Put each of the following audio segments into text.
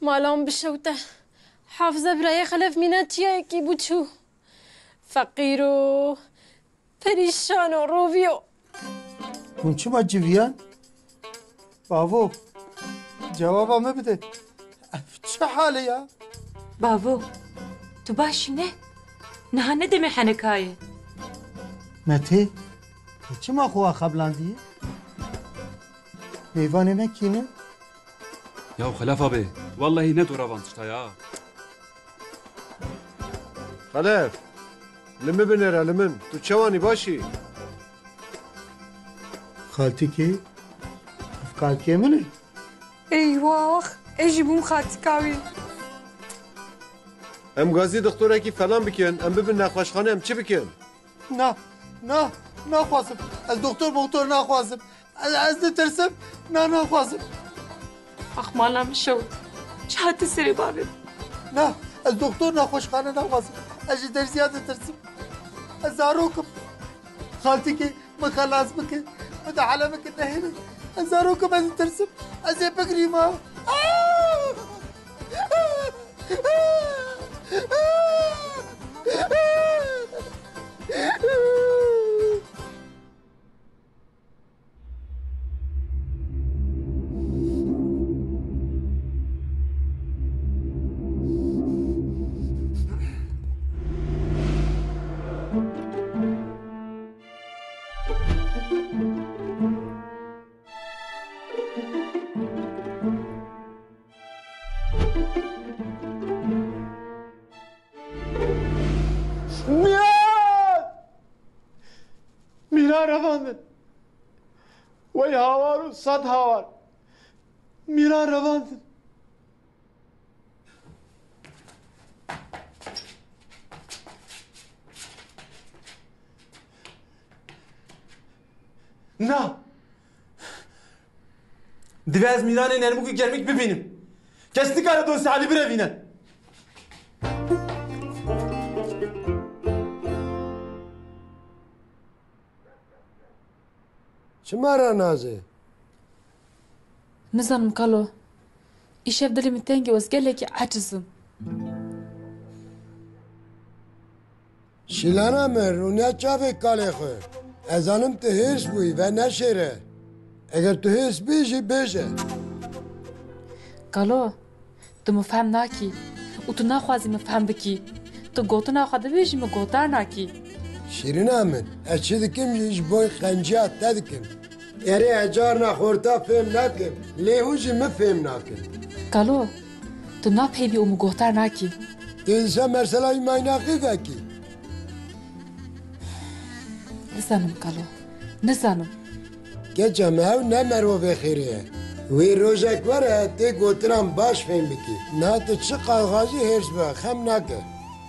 مالام بشوته حافظه برای خلف مینتیه کی بچو فقیر و پریشان و رویو من چی ما جویان؟ بابو جوابم بده چه حاله یا؟ بابو تو باشی نه ندمه حنکایه مته چی ما خواه خبلاندیه؟ میوانه مکینه؟ يا خلاف أبي والله ندو رافانتشتا يا خلاف لمه بنره لمن تو چوانی باشی خالتی کی؟ افکار کی منه؟ ایواخ ایجی بوم خاطی کاوی ام گازی دکتره کی فلان بکن ام ببین نخواشخانه ام چی بکن نه نخواستم از دکتر نخواستم از نترسم نخواستم اخ مالم شد چه سری بابی نه از دکتر نخوشخانه نخواستم از درسیات ترسم از زاروکم خالتی که مخلاص بکن متعلم بکن نهینه از زاروکم از ترسم از بگری ما وی هاوار و صد هاوار میران رواندن نه دوی از میران نرمو که گرمیک ببینیم کسی کار دوست علی بروینه چه مرا نازه نزانم کالو ایشف دلی متنگی وزگله که عجزم شیلانه مرونیا چاوه کاله خواه ازانم تو هرس بوی و نشیره اگر تو هرس بیشی بیشه کالو تو مفهم ناکی و تو نخوازی مفهم بکی تو گوتو نخواده بیشی مگوتر ناکی شیرینه من از چه دکم ایش بای خنجات ندکم اره اجار نخورتا فهم نکم لیهوشی مفهم نکم کالو تو نپیبی و مگوتر ناکی تنسا مرسلا ایمایناقی فکی نزانم کالو نزانم که جمعه نمرو بخیره وی روزک وره تی گوترم باش فهم بکی نه تو چه قلغازی هرس با خم نکه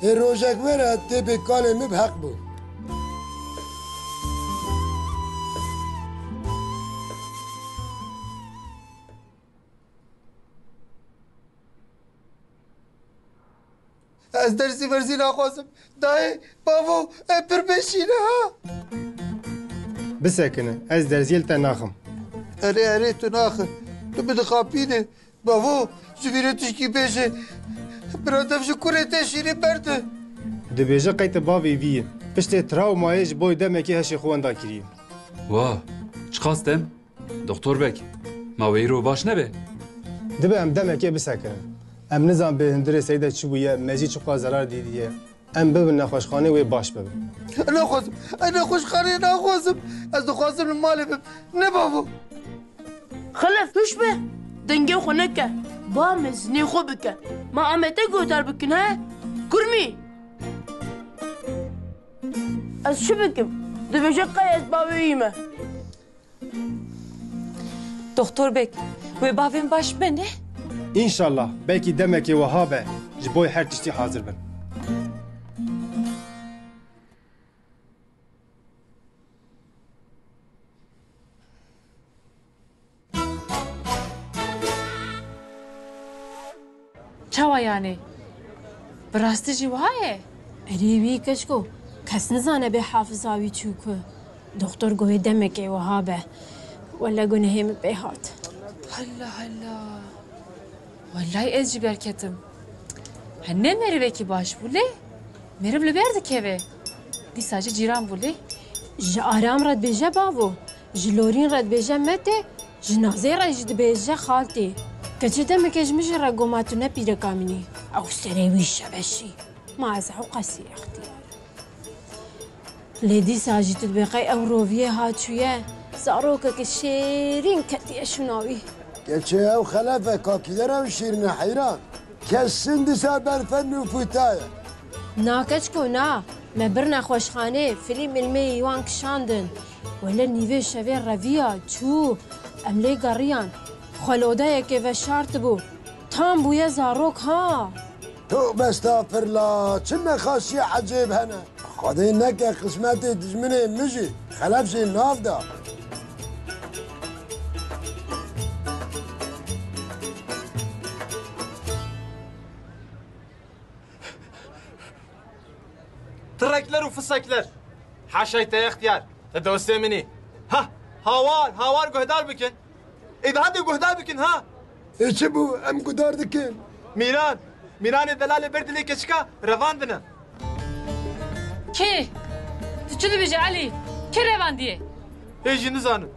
ای روزک وره تی به کاله حق بود از درسی ورزی نخواستم دای بابو پر بشینه ها بسکنه از درزیل تا ناخم اره تو ناخه تو بدخاپینه بابو جویره تشکی بشه برادفش کوره تشیری برده دبیجه قیت باوی ویه پشت تراومایش بوی دمکی هشی خواندا کریه واه چه خواستم؟ دکتر بک ما ویرو باش نبه دبه ام دمکی بسکنه ام نظام به هندره سیده چی بویه مزی چقا ضرر دیدیه ام ببین نخوشخانه و باش ببین نخواستم نخوشخانه نخواستم از دخواستم مال بب نه بابو خلف توش به دنگه خونه که با مزنی خوب بکن ما امته گوتر بکن ها کرمی از چه بکم دبیجه قیز باویمه دکتر بک و باویم باش بنه انشالله belki demeki وهابه جبوی هر تشتی حاضر بن چاوا یعنی براستی جی وایه ریوی کشکو کس نزانه به حافظاوی چوکو دکتر گوه دمکه و هابه ولا گنهیم به هات هلا هلا Vallahi ez ji berketim. Henne meriveki baş bu le? Meriv li ber dikeve. Dîsa jî cîran bû lê. Ji aram re dibêje bavo. Ji lorîn re dibêje mete. Ji nazê re jî dibêje xaltê. Keçê demeke ji min jî re goma tu ne pîreka minî. Ew serê wî şebeşî. Ma ez ew qesî extiyar. Lê dîsa jî tu dibêqey ew roviyê haçûye. Zarokeke şêrîn ketiye şûnawî. Geçe ev xelefe kakiler ev şirine hayran. Kessin disa berfen nüfutaya. Nakeçko na. Me bir nexweşxanê filîm ilmê wan kişandin. Wele nîvê şevê reviya çû. Em lê geriyan. Xwelodeyekê veşart bû. Tam bûye zarok ha. تو estağfirullah. Çin nexaşiye acib hene. Xadê neke kısmetê dijminê mijî. Xelef jî nav da. تركلر وفسكلر حاشيت يا اختيار تدوسي مني ها هاوار قهدار بكن اذا هذا قهدار بكن ها İçi bu em gudar dikin. ميران الدلال برد لي كشكا رفاندنا Kê? Tu çi dibêje Elî? Kê revan diye? هيجي نزانم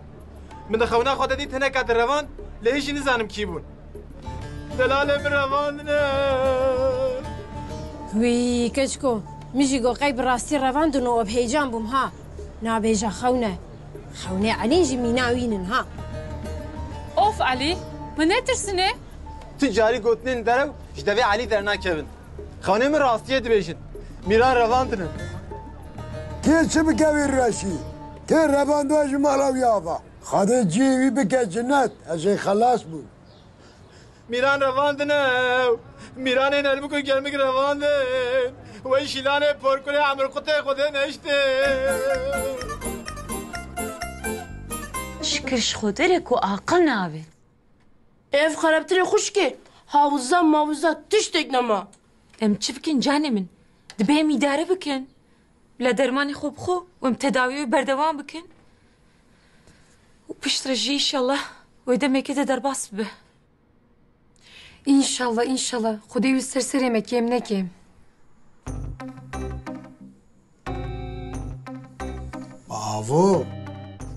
من دخونا خود دي تنك رفان لهيجي نزانم كيبون دلال برفاندنا Wî keçko. Min jî goqey bi rastî revandin û ev hêcan bûm ha. Nabêje xewne. Xewnê Elî jî mîna wînin ha. Of Elî, min netirsinê? تجاري قوتنين درو جدوي علي درنا كيفن خوني من راستيه دبيشن ميران رفاندنا Tê çi bike wî reşî? Tê revandwa ji mala wî ava. Xadê cî wî bike cinnet. Ez ê xelas bûm. ميران رفاندنا ميران نلمكو gelmek رفاندن وي شيلانه پوركوري عمر قطه خده نشته شکر خودره کو عاقل ناوی Ev xarabtirê xuşkê. Havuzda mavuzda tiştek nema. ام چی بکن جانه من دبیم اداره بکن بلا درمانی خوب خو و ام تداوی بردوام بکن و پشت رجی انشالله و دمکی de derbas be. İnşallah inşallah. Xudê wî serserê me kêm neke. Bravo.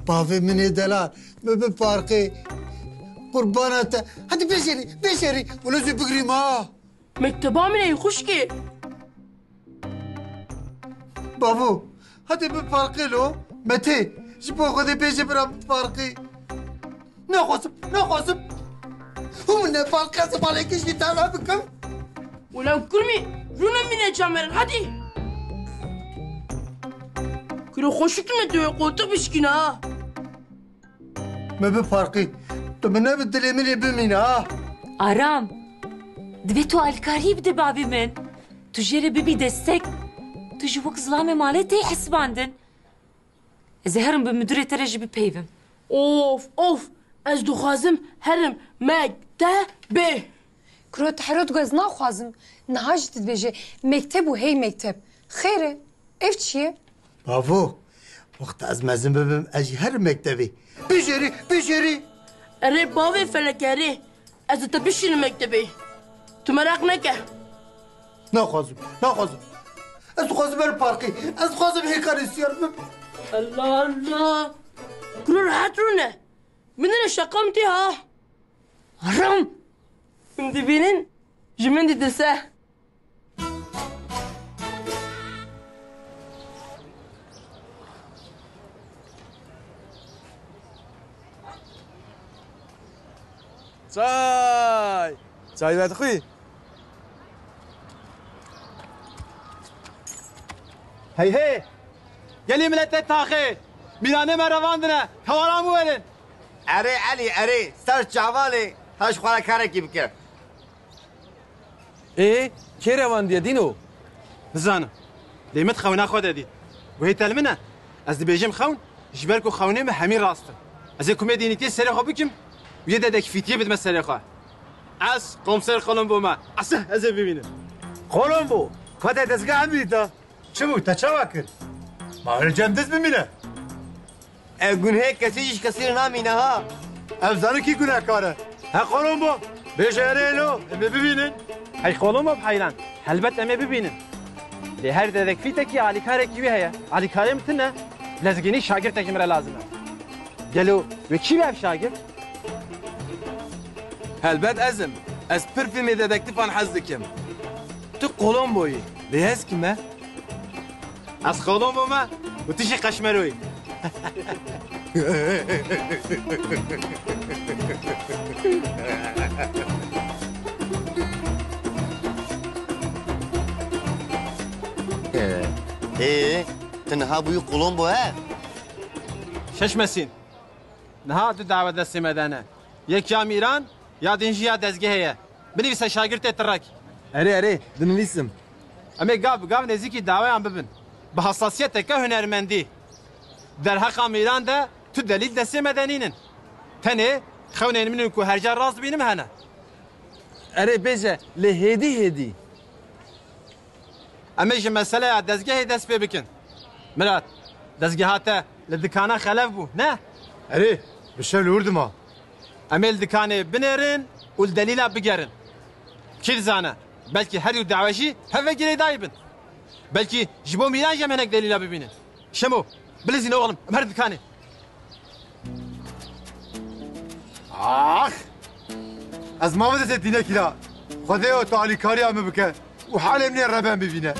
Bavê min ê delal. Me bi parkê. Qurbana te. Hadi beşerî. Wilo zê bigirîm ha. Mekteba min ey xuşkê. Bavo. Hadi bi parkê lo. Mete. Ji bo Xwedê pêşê biram parkê. Naxwazim. Hûn ne parkê zimanekî jî tala bikim. Ulan kurmi. Rune mine camerin hadi. Kilo xoşuk me diyor koltuk bişkine ha. Me bi parkê. Tu min ne bi dilê min ê bimîne ha. Aram dibe tu alkarî bide babî min tu jêre bibî destek tu ji wek zilamê malê tê hesibandin ez ê herim bi müdürê te re jî bipeyvim. Of. Ez dixwazim herim mektebê. Kuro teherot gez naxwazim. Niha jî tu dibêje mekteb û hey mekteb. Xêr e. Ev çi ye? Bravo. Wexta ez mezin bibim ez jî herim mektebê. Bijêrî. Erê bavê felekerê. Ez te bişînim mektebê. Tu merak neke. Naxwazim. Ez dixwazim herim parkê. Ez dixwazim hêkar istiyor bim. Allah. Kuro rahat rune. Min ne şakam ti ha. Aram Min dibînin ji min didise. چای بد خوی هی گلی ملت تاخیر میرانه مرواندنه توارامو ورن اري سر جوالي هاش خوارا كاركي بكر کی رواندیه دینو بزانم دیمت خونا خود دید و هی تلمنه از بیجم خون جبرکو خونه me همین راسته از کمدینیتی سری خوب بکم و یه ددک فیتیه بدم سری خواه از komiser Kolombo ما از ببینم Kolombo. Kate dezgah hem bidîta. Çi bû te çawa kir? Ma cem diz bimîne. اگون هيك كسيش كثير نامينا ها Ev zanî kî gunehkar e? He Kolombo. بجاريلو امي ببينن هاي خولوم بحيران هلبت امي ببينن لي هر ددك فيتك علي كارك وي هيا علي كارم تنا لازقيني شاگردك مره لازمه قالوا وكي باب شاگرد هلبت ازم از پرفیلم ددکتیفان حز دکم تو کولومبویی لیهز کمه؟ از خولوم ما و تیشی قشمروی تنها بوی کولومبو ها شش مسین نها تو دعوت دستی مدانه یک جام ایران یا دینجی یا دزگهه بنویس شاگرد ترک اره دنویسم اما گاو نزیکی دعوایان ببین به حساسیت که هنرمندی در حق ایران ده تو دلیل دستی مدنینن تنه خونه منو که هر جا راست بینم هنه اره بیجه هدی اما جه مسئله دزگه دست پی بکن مراد دزگه هاته لدکانه خلف بو نه اره بشل وردما اما لدکانه بنرن و الدلیل بگرن کی زانه بلکه هر یو دعواشی هفه گیری دایبن بلکه جبو میران جمعنک دلیل ببینن شمو بلزین oğlum هر دکانه از ما بده ستینه کلا خدا و تعالی کاری همه بکن و حال منی ربن ببینه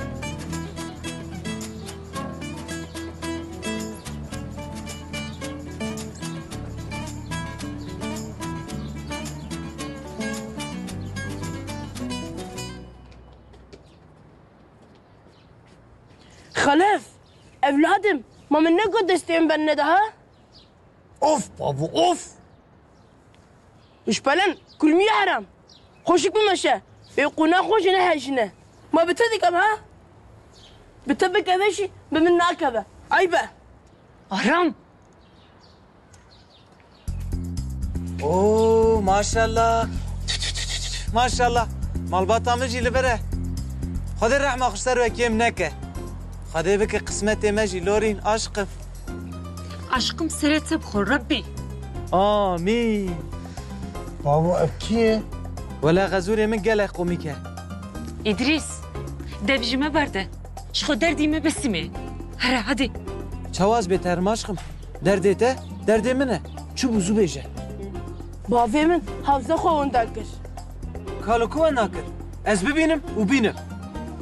خلف evladım mama ne kadar istiyorsun benimle daha? Of babu of. İşbelen kulmiye haram. Hoşuk bir meşe. Beyquna خوش ne hejine. Ma bitedik ama ha? Bitebek eveşi bemin nakebe. Aybe. Aram. Oo maşallah. Maşallah. Malbatamı jili bere. Hadi rahma kuşlar ve kem neke. Hadi beke kısmet emeji lorin aşkım. Aşkım serete bkhor Rabbi. Amin. Babu ekiye. Vela gazure min gele komike. İdris. Devjime berde. Şko derdime besime. Hara hadi. Çavaz beter aşkım. Derdete, derdeme ne? Çubuzu beje. Bavemin havza kovundakır. Kalukuva nakır. Ez bibinim u binim.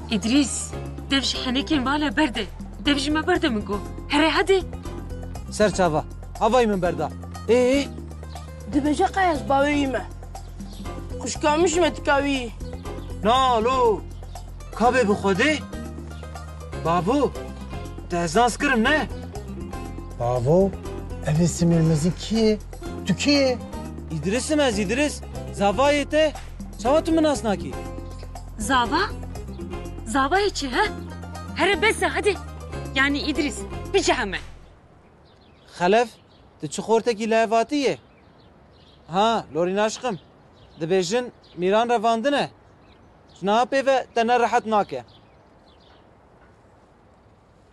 İdris. Devj hanekin vala berde. Devjime berde mi go? Hara hadi. Serçava. Havayı min berda. Dibece kayas baveyime. Kuşkamış mı tikavi? Nalo. Kabe bu khode. Babu. Tezans kırım ne? Babu. Evi simirmezi ki. Tüki. İdris'im ez İdris. Zavayete. Çava tu minasnaki. Zava? Zava içi ha? Hara bese hadi. Yani İdris. Bir cahame. Xelef. De çukurteki levatiye. Ha, lorin aşkım. De bejin miran revandine. Şnape ve tene rahat nake.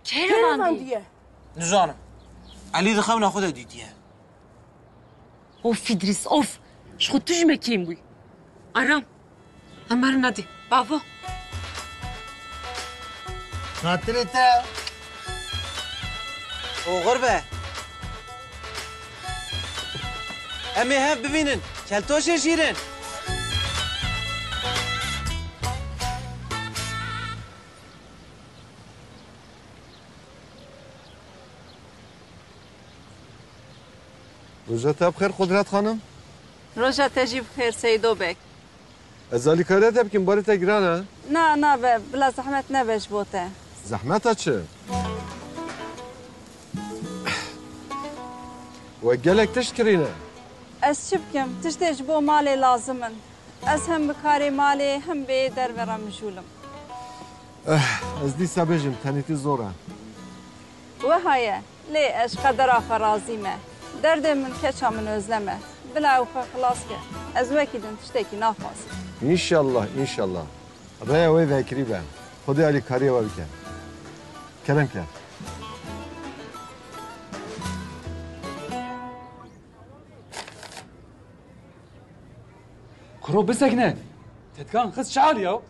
Kervan diye. Nizanım. Ali de xavna xuda diye. Of İdris of. Şko tujme kim bu? Aram. Amarin hadi. Bavo. Hatırete. Oğur be. Emi hep bibinin. Keltoşe şirin. روزت بخیر قدرت خانم. روزا تجيب خير سيدو بك. ازالی کارت بکن باری تگرانه. نا بلا زحمت نبش بوته. زحمت چه؟ و گلک تشکرینه. از شبكم تشتيش بو مالي لازمن. از هم بكاري مالي هم بيدر ورم مشولم. از دی سبجم تنیتی زوره. وهاي لي اش قدر فرازيمه. درد من كچا من özleme. بلا وخا خلاص که. از وكيدن تشتكي نافاس. İnşallah, inşallah. Raya ve vekri ben. Hadi Ali kariye var iken. Kerem ker. كرو بسكنه تتكان خس شعال يا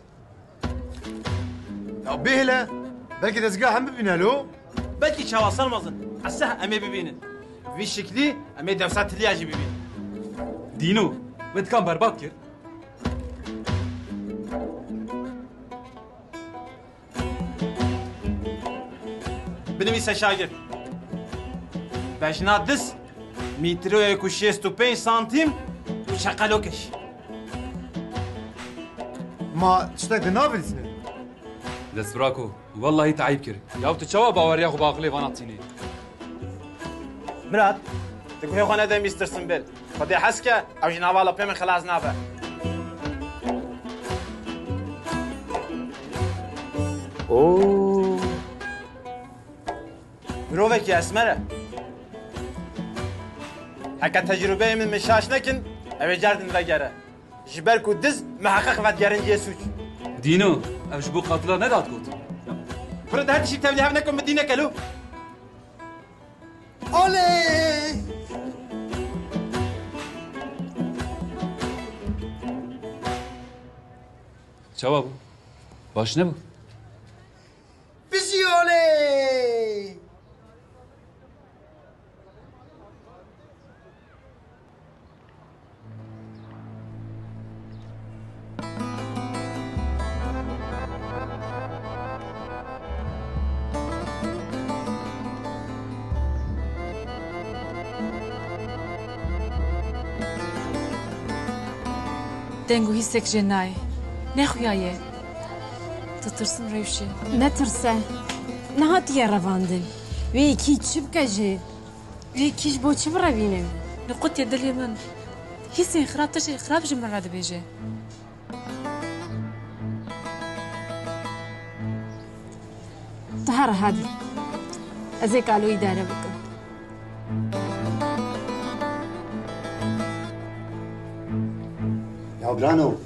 بهلا بلكي دزقا هم ببينا له بلكي شواصل مزن عساه امي ببينن في شكلي امي درسات الياجي ببين دينو بتكان برباد كر بنویسه شاگرد پیشنهاد دست میتر و 65 سانتیم و شقلوکش ما تشتاق نابلسنه دسبراكو والله تعيب كر يا تشوا باوريا خو باقلي فاناتيني مراد تقول خو انا مستر سنبل خدي حسكه او جنابالا بيم خلاص نافع اوه مروفك يا اسمره حكا تجربه من مشاش لكن ابي جاردن رجره جبالكو دز محقق فتجرن جيسوج دينو ابجبو قاتله ندات قوت فرد هاد الشيء تبلي هبنكم مدينه كلو اولي شباب باش نبو بسيولي دنگو هیستک جنای نخویایه تترسم روشه نترسه نهاتیه رواندن وی کی چی بکجه وی کیش بو چی بروینه نقطة يا دليل من هيسين خراب تشي خراب جمرة هذا بيجي طهر هذه ازيك قالوا إدارة بكم يا برانو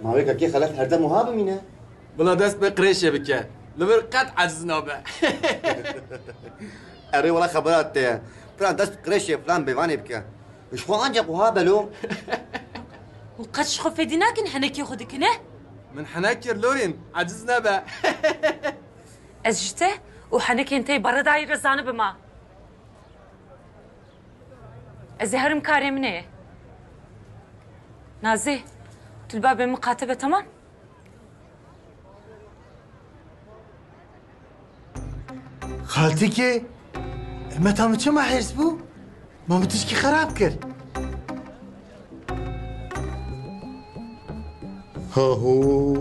ما ويك كي خلف هردا مهاب مينه بلا دست بقريش يا بكا لبر قد عزنا به اري والله خبرات يا فلان دست قريش فلان بيواني بكا مش هو انجق وهابلو وقد شخو فديناك نحنكي خدك نه من حناكر لورين عجزنا به ازجته وحنكي انتي برا داي رزانه بما ازهرم كاري منه نازي تلبا بمقاتبه تمام خالتي كي ما تعمل شو ما حيسبو ما متشكي خراب كر ها هو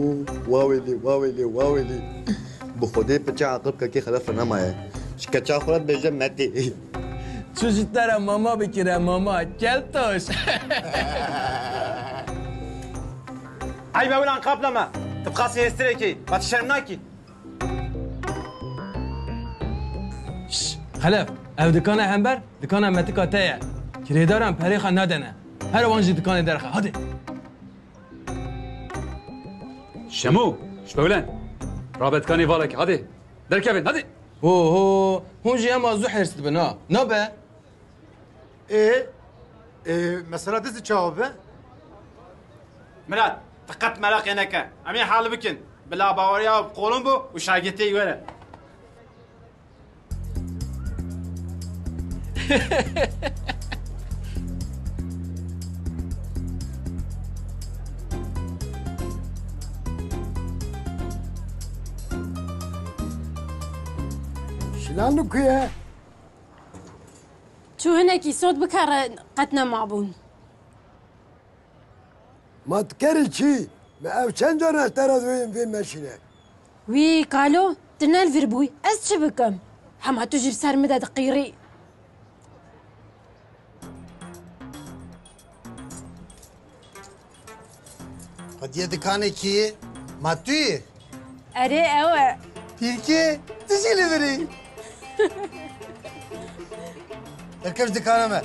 واويلي واويلي بخودي بچا عقب كي خلاف نمايه شكچا خورت بيجم متي چوزتره ماما بکره ماما کلتوش عيب اولان قبلما تبقى سيستريكي ما تشرمناكي خلف او دکان همبر دکان متکا تایه کریدارم پریخا ندنه هر وانجی دکان درخه هاده شمو شبولن رابط كاني بالك هادي دركبن هادي هو هونجي اما زو حرست بنا نبه ايه مثلا دز جوابه مراد فقط ملاقي نكا امي حال بكن بلا باوريا بقولنبو وشاقتي ولا شلون كويه شو هناكي صوت بكار قتنا معبون ما تكري شي ما او چند جور اعتراض وين في ماشينه وي قالوا تنا الفربوي از شبكم هم هتجيب سر مدى دقيري قد يدكاني كي ما توي اري اوه بيركي تشيلي بري اركب دكانه ما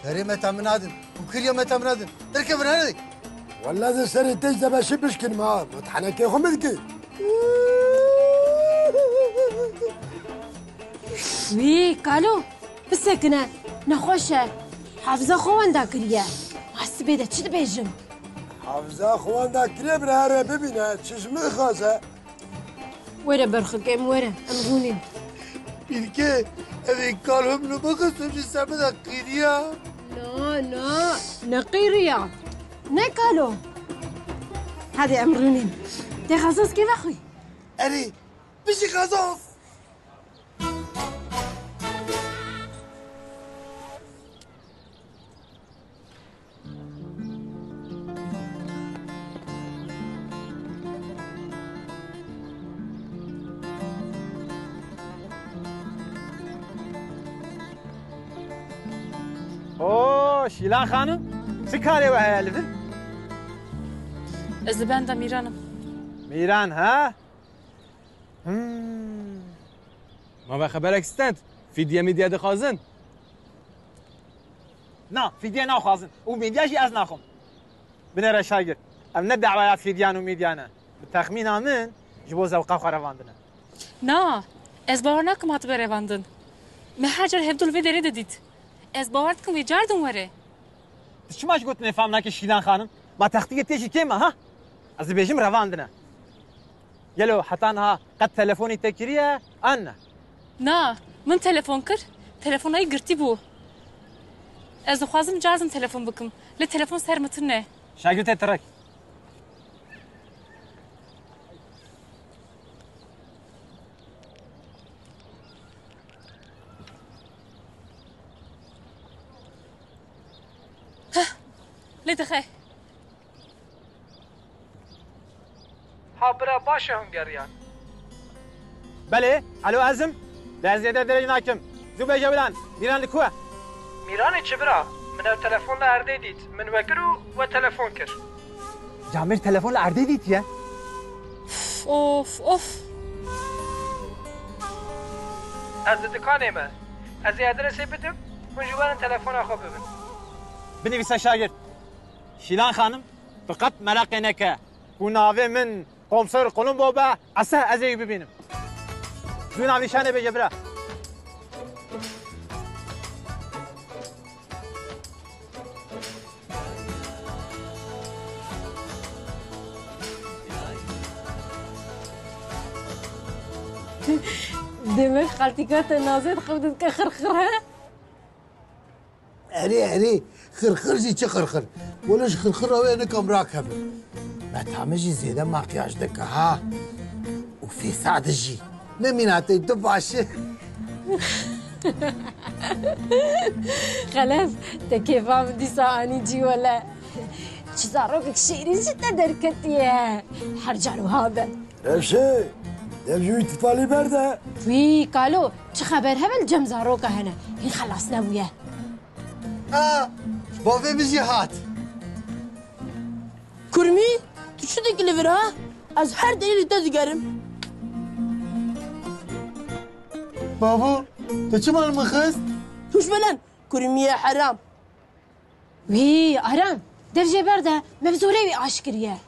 بري ما تامنادن وكريا ما تامنادن اركب هنادك والله ذا سري تجذب بشبش كن معاه ما تحنكي خمدك وي قالوا بسكنه نخوشه حافظه خوان داكريا حسبي ده تشد بيجم حافظه خوان دا کری براره ببینه چشمه خواسته وره برخکم وره امرونیم بیرکه اوی کال هم نو بخستم چه سمه دا قیریا لا نقيريا نكالو هذه أمرونين دي خصوص كيف أخوي أري بشي خصوص شیلان خانم چه کاری و هیا لبن؟ از لبن دا میرانم میران ها؟ ما به خبر اکستند فیدیه میدیه دخوازن؟ نه فیدیه نخوازن او میدیهشی از نخوام بنره شاگر ام نه دعوایات فیدیان و میدیانه بتخمین آمن جبو زوقا خواروندنه نه از باور نکم هاتو بروندن مهاجر هفدول وی داره دید از باور کم وی جاردون وره چی ماش گوت نفهم نکه شیلان خانم ما تختیه تیشی کیما ها از بیجیم رواندنه یلو حتی ها قد تلفونی تکریه آنه نه من تلفون کر تلفونای گرتی بو از خوازم جارزم تلفون بکم لی تلفون سر متنه شاگرد ترک لی دخه حابرا باشه هنگریان بله الو ازم لازیده درجه ناکم زو بیجا بلان میران لکوه میرانی چه برا؟ من او تلفون لعرده دید من وگرو و تلفون کر جامر تلفون لعرده دید یه؟ اوف از دکانه ما از ادرسی بدم من جوان تلفون خواب ببین بنویسه شاگرد شیلان خانم فقط ملاقی نکه و ناوه من قمصر قلم بابا عسه ازی ببینم زو ناویشانه بجه برا دماغ خالتيكات نازل خبدت كخرخرها أري خرخر چه خرخر ولش خرخر هو أنا كم راكب ما تعمجي زيادة مكياج دكا ها وفي سعد الجي نميناتي دباشة خلاص تكيفا من دي ساعاني جي ولا شزاروك شيرين جدا دركتيه حرجعلو هذا رفشه دبجوی تفالی برده وی کالو چه خبر هبل جم زاروکا هنه هی خلاص نبویه بابا بيجي هات كرمي شو ديك اللي فرها از هر دليل تذكرم بابا انت شو مال مخز وش بلن كرمي يا حرام وی آرام درجه برده مبزوره وی عاشقریه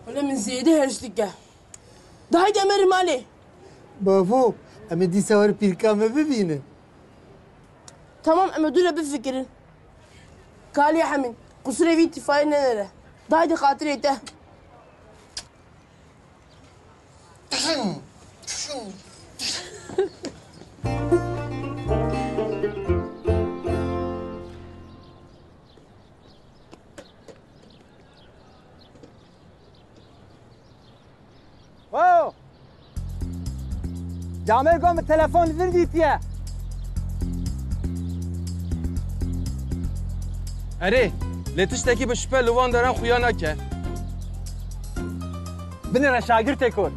ولا من زياده هرشتكه ده هيدا امر مالي بابا اما دي سوار بيركامه ببينه تمام اما دولا بفكر قال يا حمد قصري في تفاين نره ده هيدا خاطريته واو جامعه قام التلفون فرديتيا اره لتشتكي بشبه لوان دارم خويا نكه بني شاگرد تكون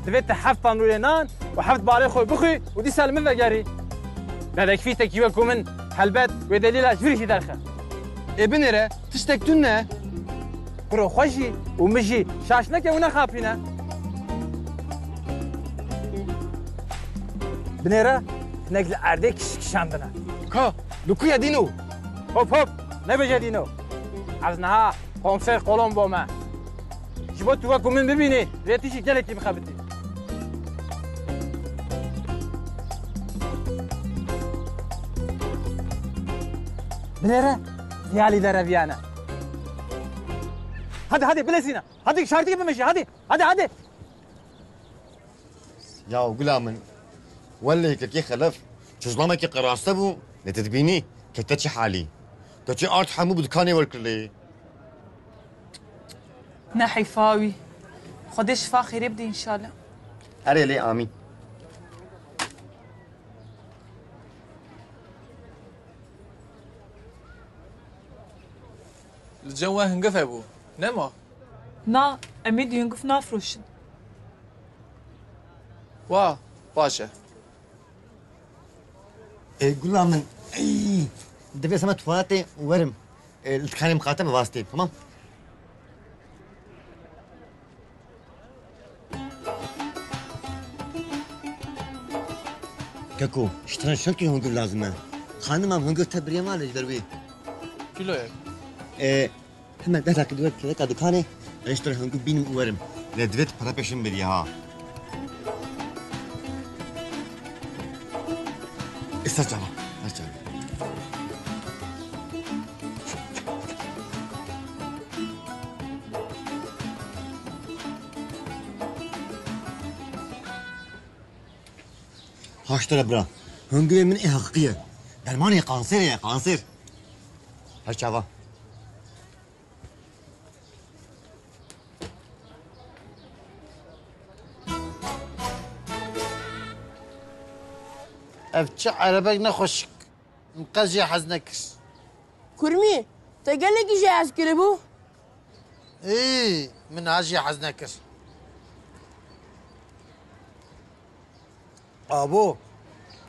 دفيت حفت طنولينان وحفت بالي خوي بخي ودي سالمه وگري بعدك في تكيوكم من حلبات ودليل جريشي درخه ابنره تشتكتون نه برو خوشي ومجي شاشنكه ونا خافينه بنيرة نقل أردك شاندنا كا لوكويا دينو هوب نبجا دينو عزنها قومسير قولون بوما جبوت توكم من ببيني ريتيشي جلكي بخابتي بنيرة يالي دربيانا hadi bilesine. Hadi şartı gibi meşe hadi. يا غلام ولا كي خلف جزلامك قراسته بو نتدبيني كتتش حالي كتش ارت حمو بدكاني وركلي نحي فاوي خدي شفا خير يبدي ان شاء الله. اري لي امين. الجو هنقف ابو نما نا اميد ينقف نافروشن. واه باشا. غلام اي دبي سما تواتي ورم الكاني مقاطع بواسطه تمام. كاكو اشتري شنكي هنقول لازمه خانم هم هنقول تبريه مال دروي كيلو ياك هم ده كده كده دكانه اشتري هنقول بينم ورم ندوت para peşin bir ya. استرجع ارجع هاشتري برا هنقول من ايه حقيقيه درماني قانصير يا قانصير هالشعبه افتش عربك نخشك مقزي حزنكس كرمي تقلق جاهز كلبو ايه من عجي حزنكس ابو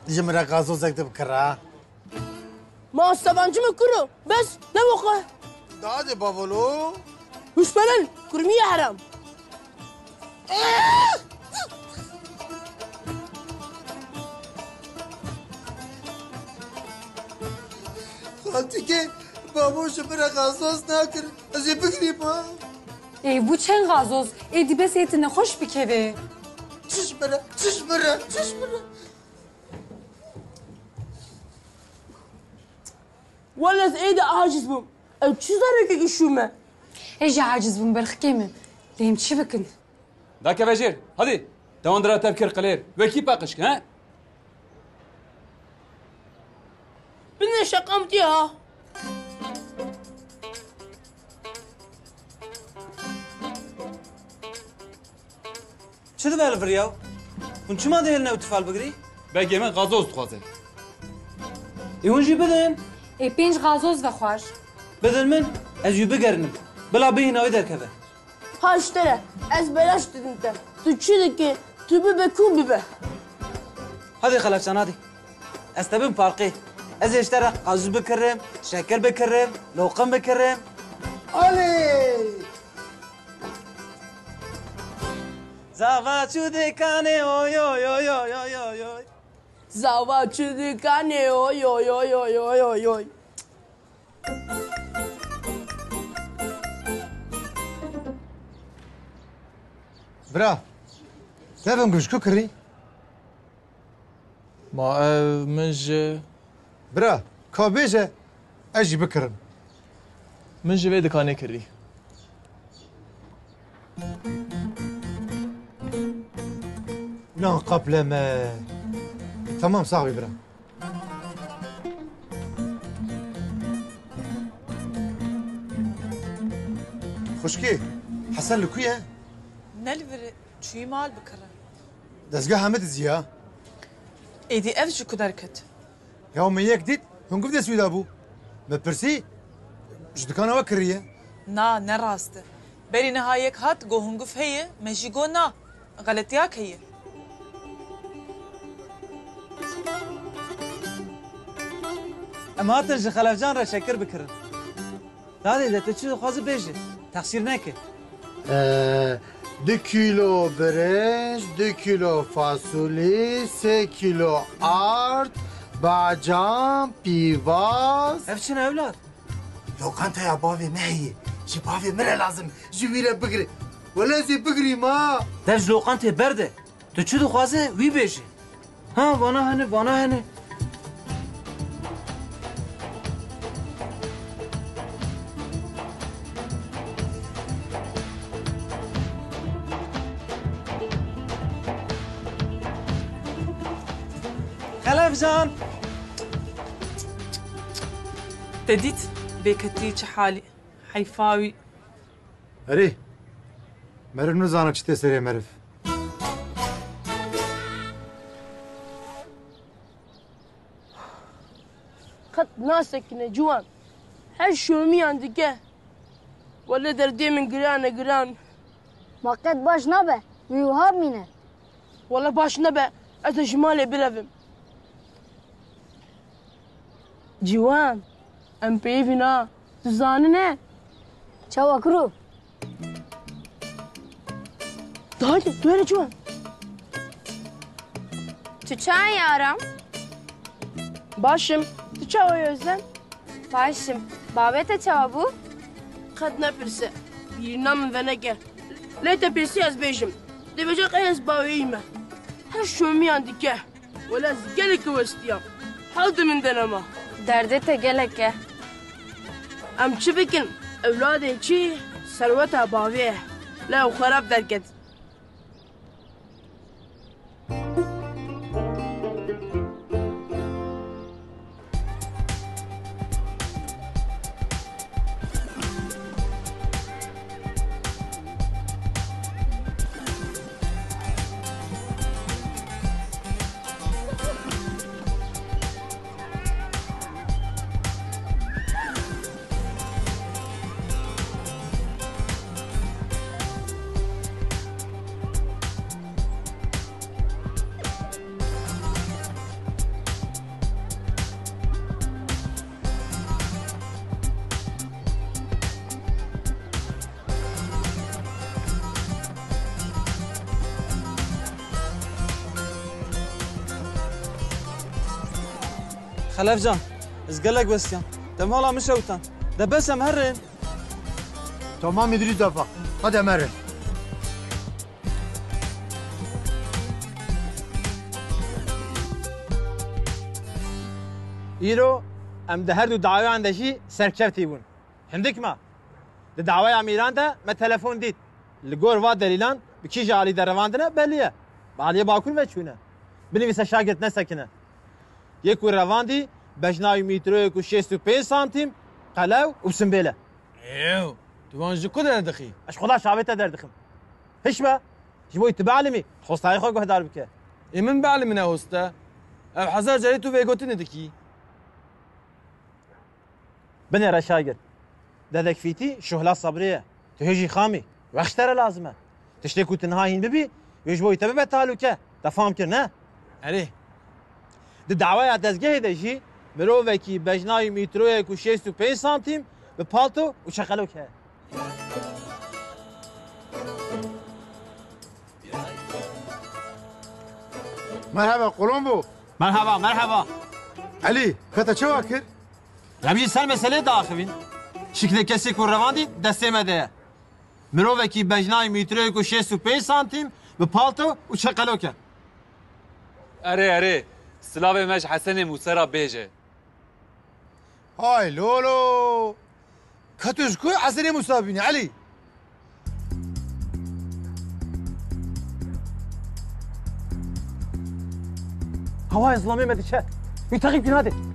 جمرة غازوزك تبكرها ما استبانجي مكرو بس نبقى دادي بابولو وش بلن كرمي يا حرام خالتي كي بابو جمرة غازوز ناكر ازي بكري ما Bu çen gazoz. Dibe setine hoş bir keve. çişmire. ولا ايدي عاجز بهم شو صار لك شو ما Ece aciz bun berxke mi? Lehim çi bikin. داك بجير هذه تواندرا تفكير قليل وكي باقشك ها بدنا شقمتي ها چه دبل فریاو اون چما ده نه اتفال بگری بگی من غازوز تخوازه اونجی بدن Penç gazoz ve xwar. بدن من از یو بگرنم بلا بهین اوی درکبه ها اشترى از بلاش انت تشيلك تبي بكون ببه هذه خلاص هذه استبن فرقي از اشترى قاز بكرم شكل بكرم لوقم بكرم علي زاوا شو دكانه اوي اوي اوي اوي اوي اوي زاوا شو دكانه اوي اوي اوي اوي اوي اوي برا لازم قش كوكري ما منج برا كابيجة اجي بكرم منج في دكانه كري لا قبل ما تمام صاحبي برا خشكي حسن لكويا نلفر چی مال بکره دزگاه همه دزیا ایدی اف شو کدرکت يوم ياك ديت هنقف دس ويدا ابو ما برسي مش دكانه وكريه نا نراسته بری نهایک هات گو هنگف هیه مجی گو نا غلطیاک هیه اما هاتنج خلف جان را شکر بکرن هذه اذا تشو خاز بيجي تقصير ناكل 2 kilo برنج 2 kilo fasulye 3 kilo art باجام بيواز افشن اولاد لو كانت يا بابي ما هي جي بابي مرة لازم جويرة بقري ولا زي بقري ما دج لو قانت برده تشو خوازه وي بيجي ها وانا هني خلفجان تديت بكتي حالي حيفاوي اري مرف نزانك شتي سري مرف خط ناسك نجوان هل شومي عندك ولا دردي من قران وقت باش نبه ويوهاب منه والله باش نبه أتا شمالي بلفم جوان ام بيفنا تزاننه چاوا کرو دايت دوينه جوان تو چای یارم؟ باشم تو چاوا özlem باشم بابت چاوا بو؟ قد نپرسه بیرنا من ونگه لیتا پرسی از بیشم دبجا قیس باویمه هر شومیان دیگه ولا از گلک وستیام حالد من دنما دردت گلکه ام چی بکن اولادن چی ثروتها باویه لا وخراب درکت خلفجان ازقلك بس يا تمالا مشوتان ده بس مهرن تمام يدري دفع هذا مرف ایرو ام ده هر دو دعوی اندشی سرکشفتی بون هندک ما ده دعوی امیران ده ما تلفن دید لگور و دلیلان بکی جالی در رواندنه بلیه بعدی باکون و چونه بنویس شاگرد نسکنه یک و رواندی بجنای میترو کو 65 سانتیم قلو و سنبله ايوه توانج كده دخي اش خدا شابته در دخم هش با جبوي تبعلمي خوستاي خو هدار بك من بعلم من هوستا او حزار جريتو بيغوتين دكي بني رشاقر دادك فيتي شهلا صبريه تهجي خامي واشترى لازمه تشتكو تنهاين ببي يجبوي تبع تعلوكه تفهم كرنا عليه دي دعوه دزگه دشي مروفكي بجناي مترو کو 65 سانتيم بپالتو وشغلوكه مرحبا قولونبو مرحبا مرحبا علي كتا شو اكر رمجي سر مسألة داخلين شكل كسي كون رواندي دستي مده مروفكي بجناي مترو کو 65 سانتيم بپالتو وشغلوكه اره سلاوه مش حسن موسرا بيجه هاي لولو كتوشكو حسن موسى علي هواي ظلامي ما تشات يتغيب كن هذا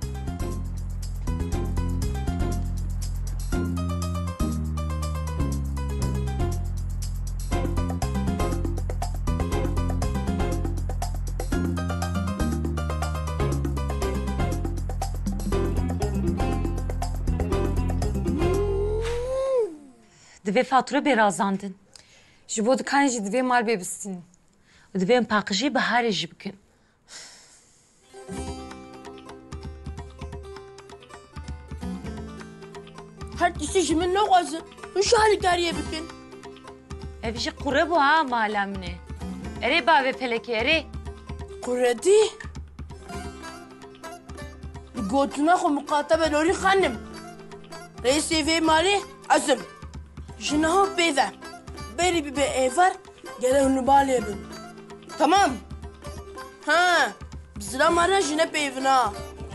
Divê fatura bêrazandin. Ji bo dikanê jî divê mal bê bistînin. û divê em paqijî biharê jî bikin. Her tiştî ji min naxwazin. Hûn şi halîkariye bikin. Ev jî qure bû ha mala min ê. Erê bavê pelekê erê. Quretî? Gotina xwe muqatebe lorî xanim. Reîsê vê malê ezim. Ji niha pêve. Berî bibe êvar gele hûn li balê bin. Tamam. Ha, bi zilama re ji nepêvin ha.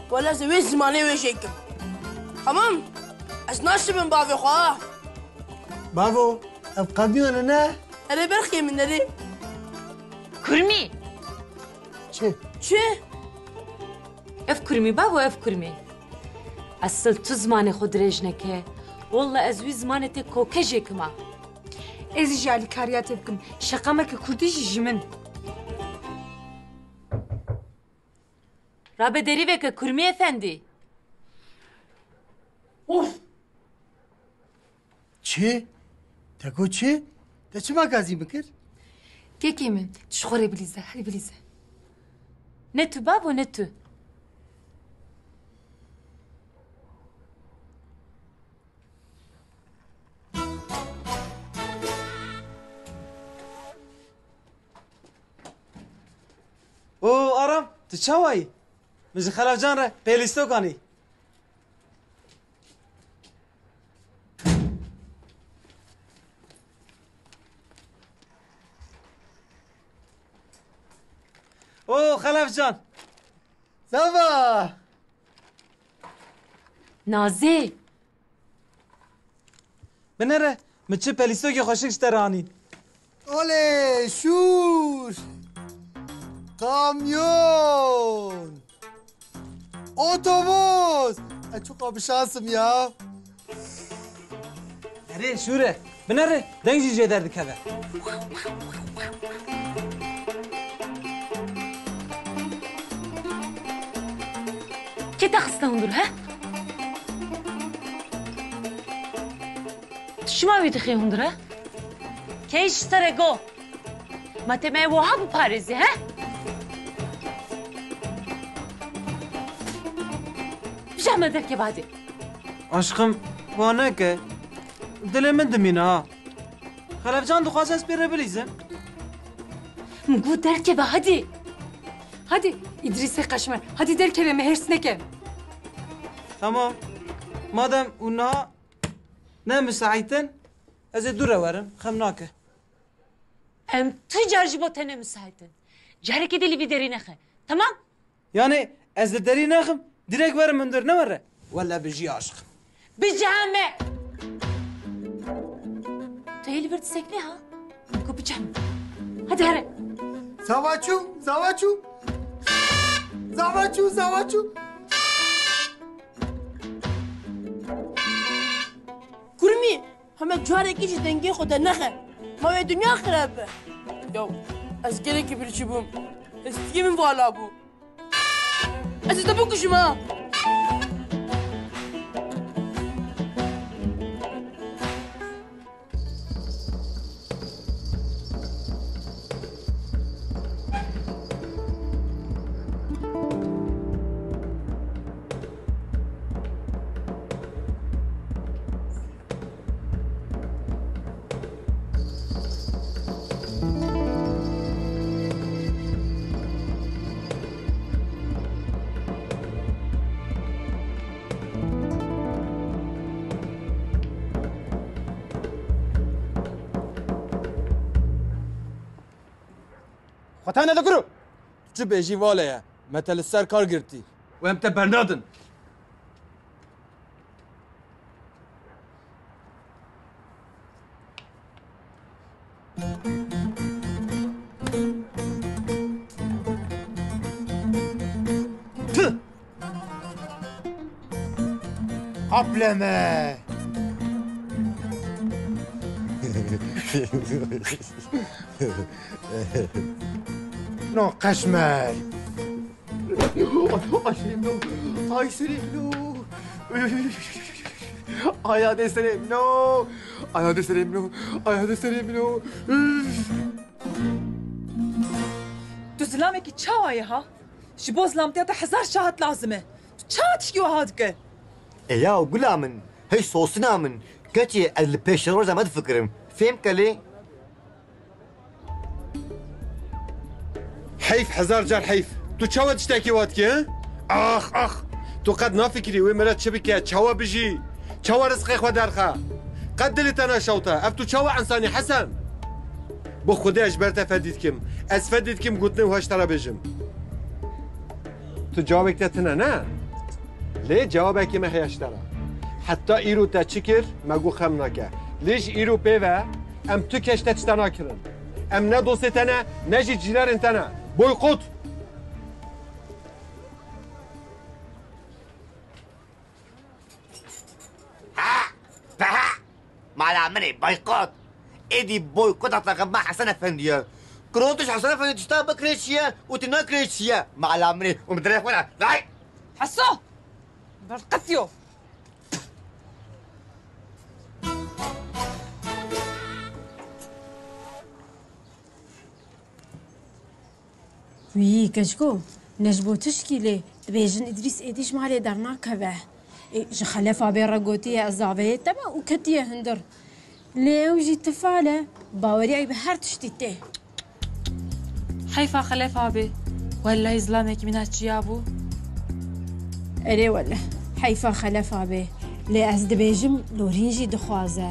Wela ez ê wê zimanê wê şêkim. Tamam. Ez naşibim bavê xwe ha. بابو اف قبيونه نه Erê berxê min erê. Kurmî. Çi? Çi? اف کرمی با و اف کرمی اصل تو زمان خود درێژ نەکە والله ez wî zmanê te kokejê kima Ez jî alîkariya te bikim şeqameke Kurdî jî ji min Rabe derîveke Kurmî efendî Of! Çi? Teko çi? Te çi magazîn bikir? Kekê min ji xwarê bilîze hadi bilîze ne tu babo ne tu او آرام تو چاوایی مجی خلاف جان ره پیلیستو کنی او خلاف جان Sava! Nazê بنره مچه پیلیستو که خوشکش ترانی Oley! Şur! Kamyon! Otobüs! Çok abi şansım ya. Nereye şure? Bınarı dengici ederdik eve. Kê te xiste hundir he? Tu şima wî dixê hundir he? Kê ji te re go? Ma te me wiha biparêzî he? Bijame derkeve hadi. Aşkım bana ki dilimin dimine ha. Xelef can dixwaze ez pê re bilîzim. Gu derkeve hadi Hadi İdris'e kaşmer hadi derkeve me hers neke Tamam. Madem ona ne müsaitin ez ê dûre werim xem nake. Em tu car ji bo te ne müsaitin. Carekê dilî vî derî nexe. Tamam? Yani ez de derî naxim direkt werim hundir ne were? Wella bijî aşkım. Bijame! Tu yê li vir diseknê ha? Ku bijame. Hadi here. Zavaçu! Zavaçu! Zavaçu! Zavaçu! Kurmi, hemen carekî ji dengê xwe de nexe. Ma wê dunya xirab be. Yaw, ez gelekî birçî bûm. Hestiyê min vala bû. Ez te bikuşim ha. خطانه دکرو چی بیجی واله متل سر کار گرتی و هم برنادن Ableme! No kaşmer! Ay Selim no! Ay Selim no! Ay hadi Selim no! Ay hadi Selim no! Ay hadi Selim no! تو زلامێکی چاوایە ها ji bo zilamtiya te hezar şahat lazim e tu çawa tişkî wiha dike Ya gula min, hiç sosuna min. Keçi ez li pêş roja me difikirim. Fêm kelê? حیف هزار جار حیف تو چاوە تشتێکی واتکێ ئاخ ئاخ تو قەت نافکری وێ مەرە چ بکە چاوە بژی چاوە ڕزقی خوا دەرخە قەت دلی تە نەشەوتە ئەف تو چاوە ئەنسانی حەسەن بۆ خودێش بەرتە فەدیتکم ئەس فەدیتکم گوتنی و هەشتەرە بێژم تو جوابێک تەتنە نە لێ جوابێکی مە هەیەشتەرە حتا ئیرو تە چی کرد مەگو خەم نەکە لێژ ئیرو پێوە ئەم تو کەشتە تشتە ناکردن ئەم نە دۆستێتەنە نەژی جیلەرن تەنە Boykot! معلمني بايقات ايدي بويكوت مع حسن افندي كروتش حسن افندي تشتغل بكريشيا وتنا كريشيا معلمني ومدري وين راي حسو برقتيو وی کچکو نجبو تشکیله دبیجن ادریس ایدیش مالی درنا کبه جا خلفا بیرا گوتیه ازاوه تبا و کتیه هندر لیو جی تفاله باوری ای به هر تشتیته حيفا خلفا بي ولا إسلامك من هالجيابو اره ولا حیفا خلفا به لی از دبیجم لورینجی دخوازه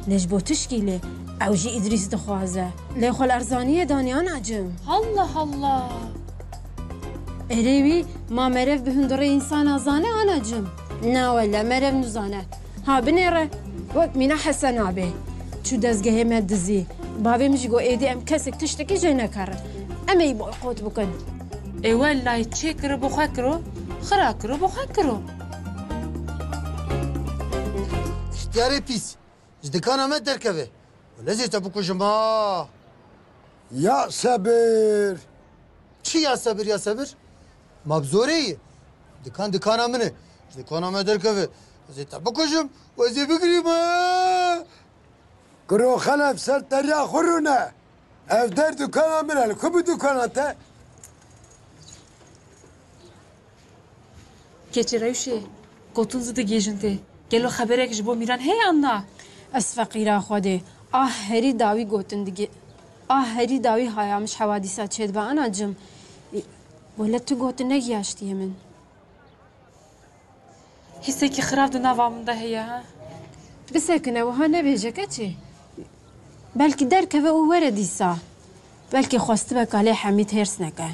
نجبو تشکیله او جی ادریس دخوازه لی خل ارزانیه دانیان عجم الله الله اریوی ما مرف به هندره انسان ازانه آن عجم نه ولا مرف نزانه ها بنیره وقت مینا حسن آبه چو دزگه مدزی باوی مش گو ایدی ام کسک تشتکی جای نکره امی با قوت بکن ای والله چه کرو بخوا کرو خرا کرو بخوا کرو اشتیاری پیس جدکان آمد درکبه ولازم تبکو جما یا صبر چی یا صبر یا صبر مبزوری دکان آمنه دکان آمد درکبه لازم تبکو جم وزی بگریم کرو خلف سر دریا خورونه اف در دکان منه خوب دکان تا keçi rewşe gotun zıdı gejinte gelo xeberek ji bo miran hey anna از فقیره خوده هری داوی گوتن دیگه هری داوی هایامش حوادثات شد با انا جم ولا تو گوتن نگیاشتی من hisseki xirab du navamında heye ha بسکنه و ها نبیجه کچی بلکه درکه و وره دیسا بلکه خواسته بکاله حمید هرس نکه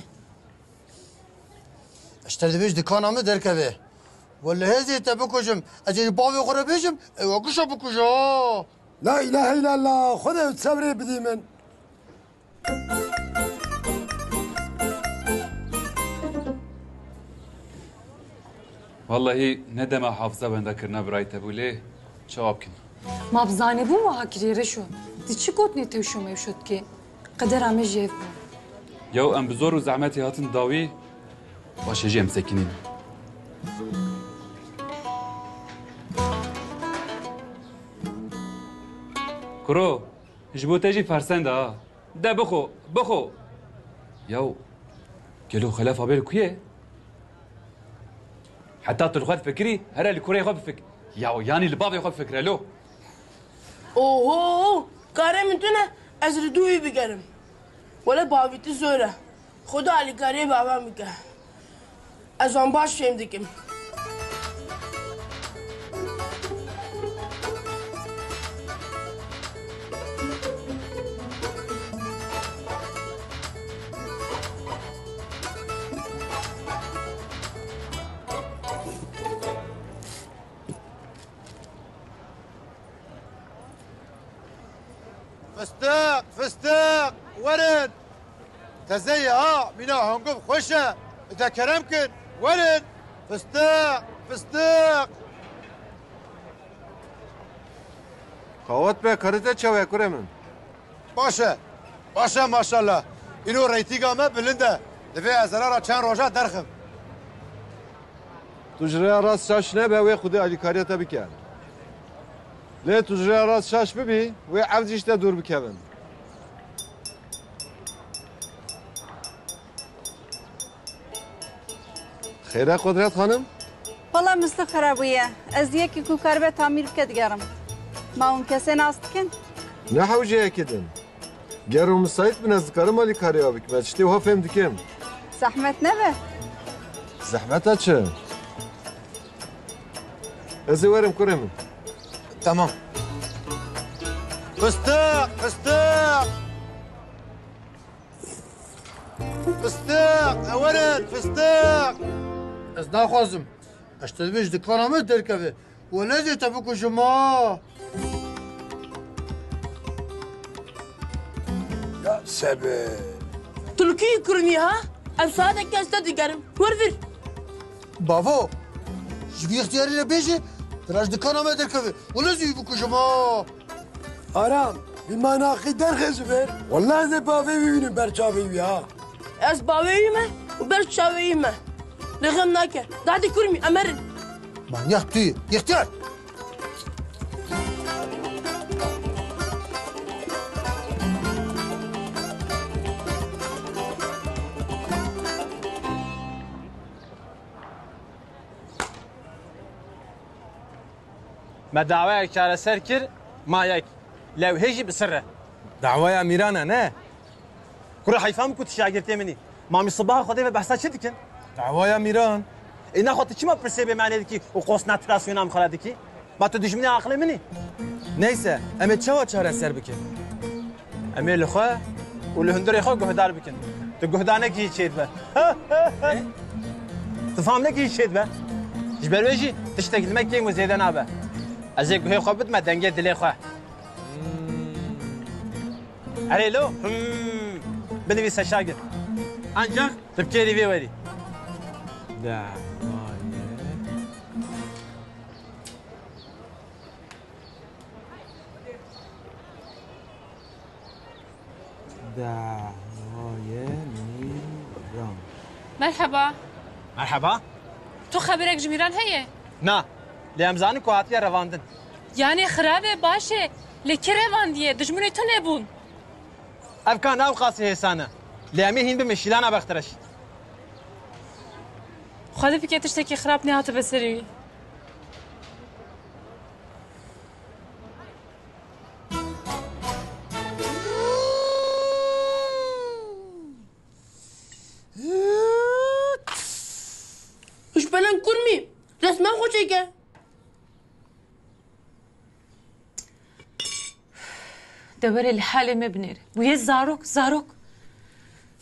اشتر دبیج دکان آمد درکبه ولی هزی تبکو جم اجی باوی خوره بیجم ایوکشا بکو جا لا اله الا الله خدا صبر بدی من والله ندم حافظه بنده کرنا برای تبوله جواب کن ما بزانه بو ما هکریره شو دی چی گوت نیتو شو میشد که قدر همه جیف بو یو ام بزور و زحمتی هاتن داوی باشه جیم سکنین کرو جبو تجي فرسنده ده بخو يو قالوا خلاف بيل كويه حتى تلخذ فكري هلا الكوري يخاف فكر ياو يعني البابا يخاف فكره له اوه کاره میتونه از ردوی بگرم ولی باویتی زوره خدا علی کاری بابا میگه از آن باش فهم دیگم فستق ورد تزي ها منا هنقف خوشه اذا كرمكن ورد فستق خاوت به کارت چه کره من باشه ماشاءالله اینو ریتیگا ما بلنده دفعه ازرارا چند روزا درخم تو جره راست شاش نه به خود علی کاریتا بکن لی تو جره راست شاش ببی و عبدیش تا دور بکن خیره قدرت خانم والله مثل خرابویه از یکی کو کار به تعمیر بکد گرم ما اون کسی ناست کن نه حوجه کدن گرو مسایت به نزدیکارم علی کاریا بکن چتی ها فهم دیکم زحمت نبه زحمت چه از ورم کرم تمام فستق ورد فستق از نخوازم اشتدبیش دکانامه درکبه ولازم تبکو شما یا صبر تلکی کرنی ها اب ساعت که است دیگرم ورفر بابا جوی اختیاری رو بیشه تراش دکانامه درکبه ولازم بکو شما آرام بیماناقی درخز بر والله از باوی ببینیم برچاوی ها از باوی ما و برچاوی ما لغم ناکه دادی کرمی امرن Manyak tüy. Yeter. ما دعوایك على سركر ما يك لو هيجي بسره دعوايا ميرانا نه كل حيفهم كنت شاگرت مني مامي صباح خدي بحثا شدكن دعوايا ميران اینا خودت چی ما پرسیبه معنی کی و قوس ناتراسیون هم خلاده کی با تو دشمنی عقل منی نيسا اما تشوا چاره سر بكن اما لخوا ولا هندري خو گهدار بكن تو گهدانه کی چید به تفهم لك شید به جبر وجي تشتغل مكي وزيدان ابا ازيك هي خبط ما دنگه دلي خو علي لو بدي بس شاگرد انجا تبكي لي ودي دا دعوايا ميران مرحبا مرحبا تو خبرك جميران هي نا لامزاني كواتيا رواندن يعني خرابه باشه لكرهوان دي دجمني تو نبون افكان او قاسي هسانه لامي هين بمشيلانا بخترش خذي فيك تشتكي خراب نهات بسري وش بلان كرمي رسمه خوشيكه دبر لحالي مبنر ويا زاروك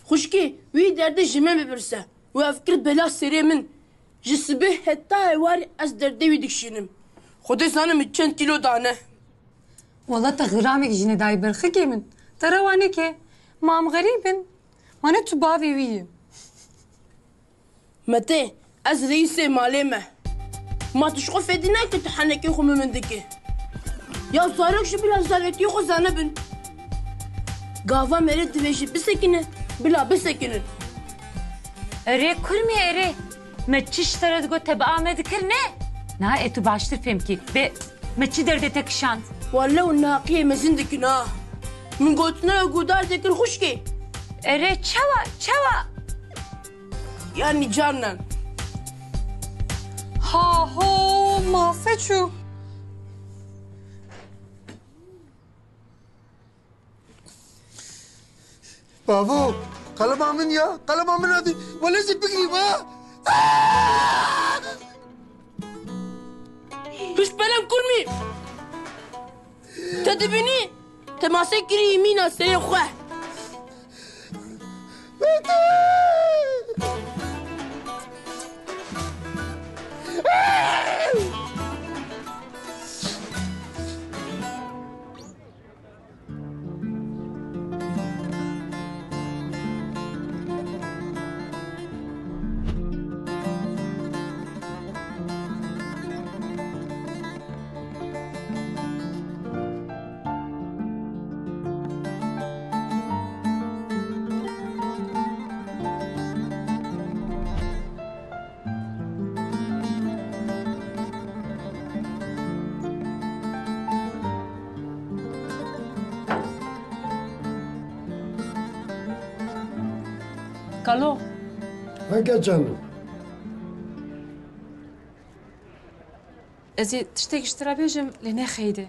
خوشكي وي درد جمع ببرسه وافكر بلا سري من جسبه حتى واري از درده ويدكشينم خدي سانا متشن كيلو دانه والله تغرامك جني داي برخكي من ترى وانك مام غريبن وانا تبابي ويه متى از رئيس مالي ما تشقو فدينا كتحنكي خو من دكي يا صارك شو بلا زالتي خو زانبن قافا مريد دبيشي بسكنه بلا بسكنه اري كرمي اري ما تشترد قلت تبقى ما ذكرنا نا اتو باشتر فهمكي ما تشي دردتك شانت والله الناقية مزندكنا من قلتنا قدار ذكر خشكي اري تشوا يعني جانن ها هو ما فتشو بابو قلم من يا قلم من هذه ولا زي بقري ما مش بلام كرمي تدبني تماسك كري يمينا سري خواه قالوا هكا جانو ازي تشتكي اشترا بيجم لنا خيده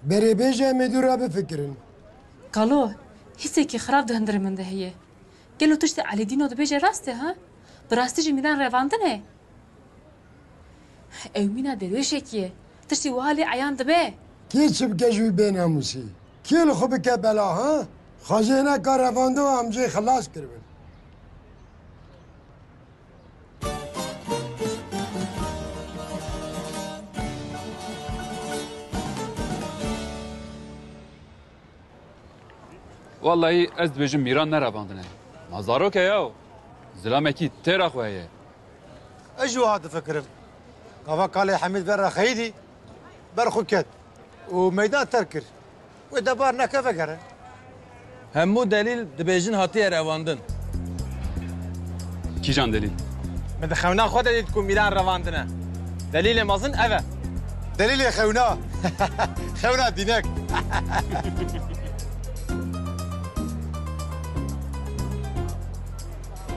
بري بيجا مدورا بفكرن قالوا هسيكي خراب ده هندر من ده هي قالوا تشتي على دينو ده بيجي راسته ها براستي جميلان ريفاندنه او مينا درويشكيه تشتي والي عيان دبه كي تشبكا جوي بين اموسي كي الخبك بلا ها خزينه كارفاندو امجي خلاص كربن والله از بيجم ميران نرافاندنه مزاروك ياو زلامكي تيرا خويا اجوا هذا فكر قفا قال حميد برا خيدي برخو كت وميدان تركر ودبار نكا فقره همو دلیل دبیجن هاتیه رواندن کی جان دلیل؟ من خونا خود دید کو میران رواندنه دلیل مازن اوه دلیل خونا خونا دینک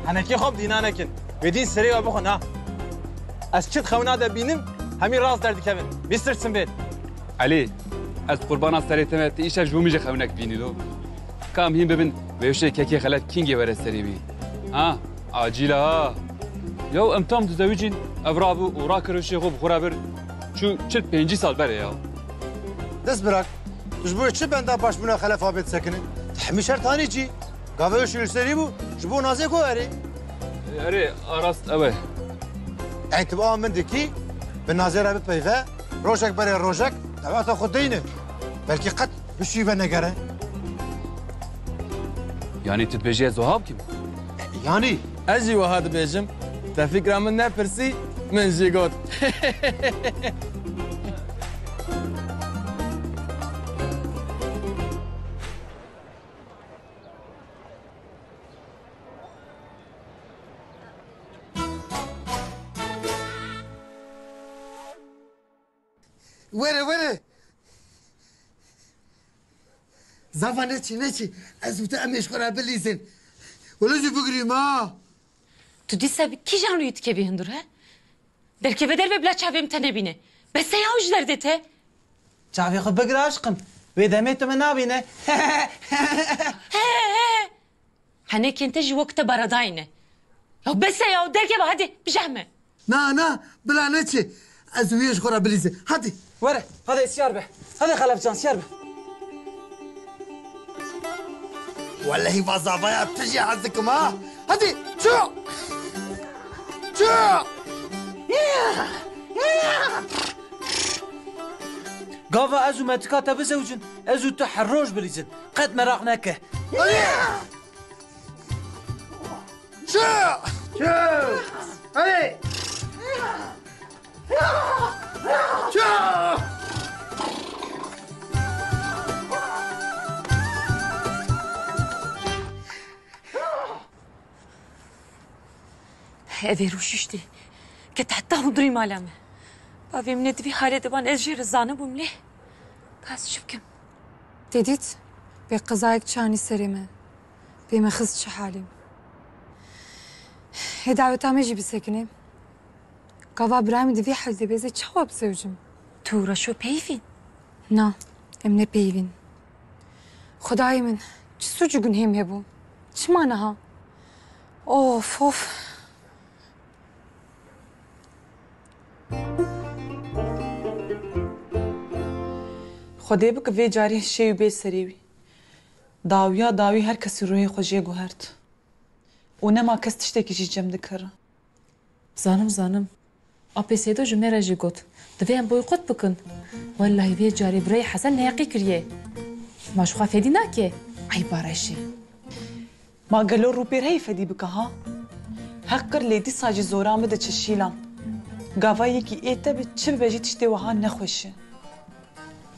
هنکی خوب دینا نکن بدین سری و بخون ها از چت خونا ده بینم همین راز دردی کمن بیسترسن بید علی از قربان سریتمت ایش جو میجه خونک بینی دو کام هیم ببین ویوشه ککی خلات کینگی وره سری بی ها عاجله ها یو امتام تزوجین افرابو و راکرشی خوب خورابر چو چت 5 سال بره یا دست براک جبو چه بنده باش بنا خلف آبید سکنه تحمی شرط هانی چی گاوه شیر سری بو جبو نازه کو اری اری آراست اوه این تبا من دکی به نازه را بپیوه روشک برای روشک دوات خود دینه بلکه قد بشیوه نگره یعنی تتبجی زهاب کم یعنی اجی وها دبیجم تا فکر من نپرسی من جی گوت وره زافا نتشي ازوت امش خرا بليزن ولا جو فكري ما تو دیسا کی جان روی که بیهندور ها؟ در که بدر ببلا چاویم تنبینه بس یا وش دردته؟ چاوی خود بگر عشقم ویدمت من نبینه هنه کنتج وقت براداینه یا بس یا در که هادي بجامه نا بلا نتشي ازويش خرا بليزن هادي وره هذا سيار به هذا خلف جان سيار به والله ما زافا بتجي عندكم ها هادي شو قافا ازو متكاتا بزوجن ازو تحروش بليزن قد مراق نكه شو هادي شو اوی روششتی که حتی هندری مالامه بابی من دوی حاله دبان از جیر زانه بوم لی پس شو بکم دیدیت به قضایک چانی سریمه به مخص چه حالیم دعوت همه بسکنیم قوا برامی دوی حال دبیزه چه بزوجم تو را شو پیوین نه امنه پیوین خدای من چه سوچگون هم هبو چه مانه ها اوف خدای بک وی جاری شیو به سریوی داوی هر کسی روی خوشی گوهرد و نما کس تشتکی جی جم دکره زانم اپی سیدو جمعه جی گوت دویم بوی قط بکن والله وی جاری برای حسن نیاقی کریه ماش خواه فیدی ناکه ای بارشی ما گلو رو پیر هی فدی بکه ها حقر لیدی ساجی زورامه ده چشیلان گاوایی که ایتا به چه بجی تشتی وها نخوشه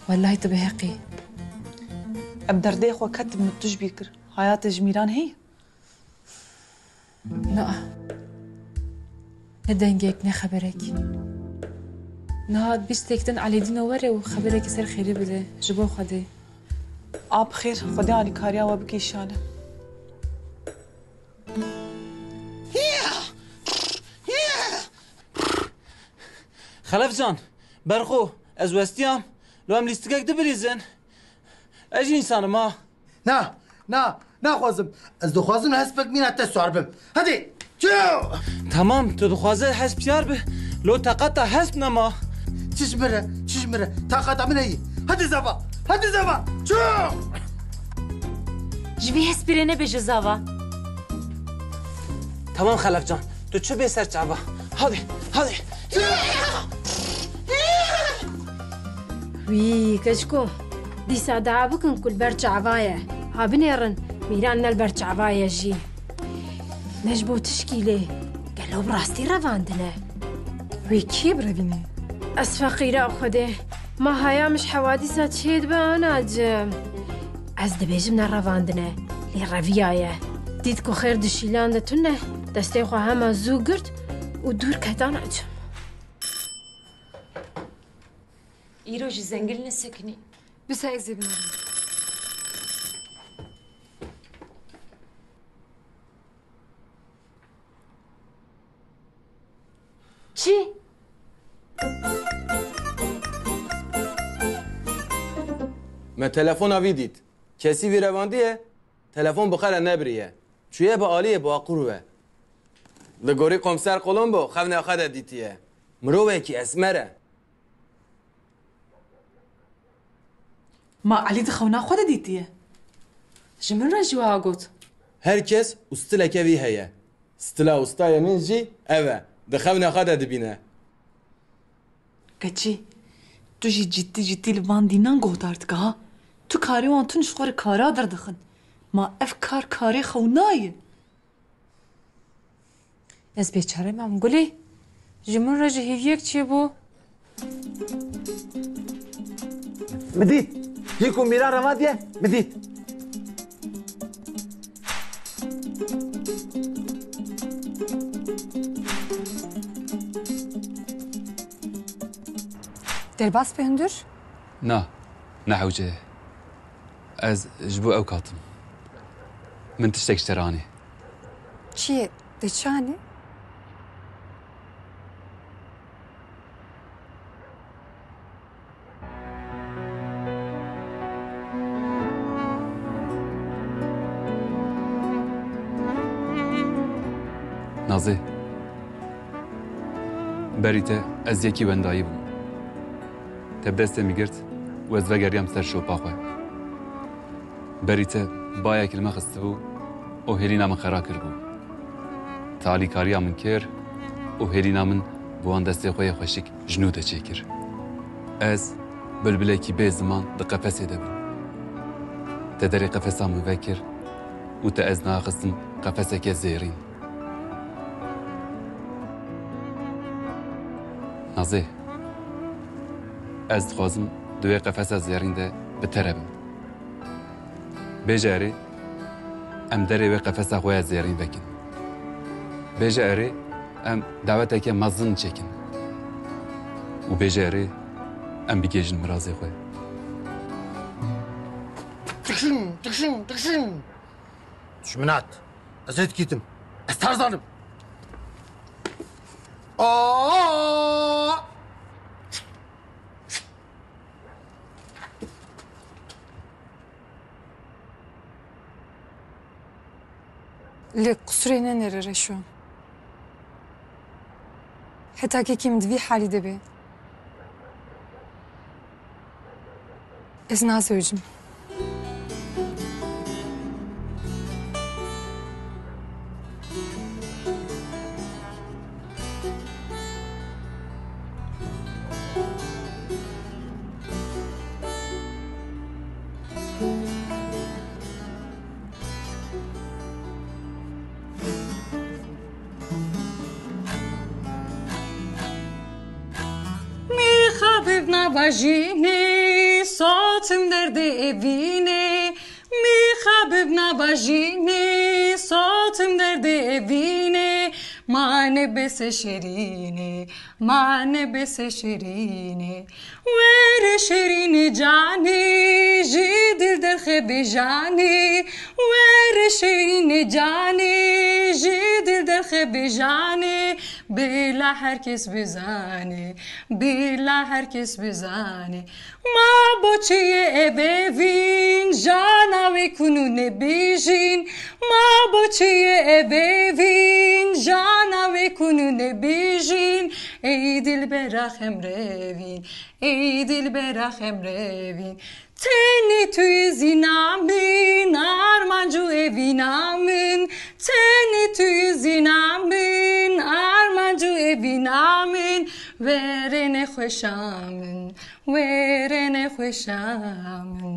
والله تو بحقی اب درده خو کتب متوش بیکر حیات جمیران هی نه ندنگیک نه خبرک نه بیستکتن علی دینو وره و خبرک سر خیری بده جبو خودی آب خیر خدا علی کاریا و بکی شانه خلف جان برخو از وستیام لو هم لیستگاک دبریزن اجی انسان ما نه خوازم از دخوازم هسبك مين حتى السعر بم هدي شو تمام تو دخوازه حسب يار به لو تقطع حسب نما تشمره تقطع من هي هدي زبا شو جبی هسپیرنه به جزاوا تمام خلف جان تو چه به سر چعبا هادي وی کشکو دیسا دعا بکن کل برچعبایه ها بنیرن میران البرچعبایه جی نجبو تشکیله قالو براستي رواندنا وي كي برافيني أس فقيرة أخده ما هيا مش حوادثة تشيد باناج از دبيجم نرافاندنه لي رافيايه ديتكو خير دشيلان دتونه دستي خو هما زوغرت ودور كتان اجم ایرو جی زنگل نسکنی بس ایزی بنرم چی؟ ما تلفن ویدید کسی وی رواندیه تلفن بخره نبریه چویه با آلیه با قروه لگوری قمسر قلمبو خفنه آخده دیتیه مروه کی اسمره ما علی دخونا خود دیتیه جمن را جوا گوت هر کس استلکه وی هیه استلا استای من جی اوه دخونا آخده دبینه کچی تو جی جدی لبان دینان گوت artık ha تو کاری وان تو نشخور کارا دردخن ما اف کاری خونایه از بیچاره مام گلی جمن را جهیویک چی بو مدید یکو میران روادیه مدید درباس بهندر نا نحوجه از جبو او كاتم من تشتك اشتراني چیه دچانه نازي بريته از يكي وندايي بو تبدست ميگرت و از وگریم سر شوپا خواه بریته بایا کلمه خسته بو او هلینا من خرا کر بو تالی کاریا من کر او هلینا من بوان دسته خواه خوشک جنوده چه کر از بلبله کی به زمان ده قفسه ده بو تدری قفسه من وکر و تا از ناخستم قفسه که زیرین نازه از خوازم دوی قفسه زیرین ده بتربم بجاري ام دري قفسه خويا زيرين بكن بجاري ام دعوتك مزن چكن وبجاري ام بيجن مرازي خويا تكشن شمنات ازيد كيتم استرزانم لك قصرينا نرر شو حتى كي مدفي حالي دبي إذن زوجم نباجینه ساتم درد اوینه میخوابم نباجینه ساتم درد اوینه معنی بس شیرینه معنی بس شیرینه ور شیرین جانی جی دل در خب جانی ور شیرین جانی جی دل در خب جانی بلا herkes bizane bila herkes bizane ma boçiye ebevin jana ve kunu ne bijin ma boçiye ebevin jana ve kunu ne bijin ey dilbera hemrevin ey dilbera hemrevin Teni tüy zinamin armancu evinamin Teni tüy zinamin armancu evinamin Verene xoşamin verene xoşamin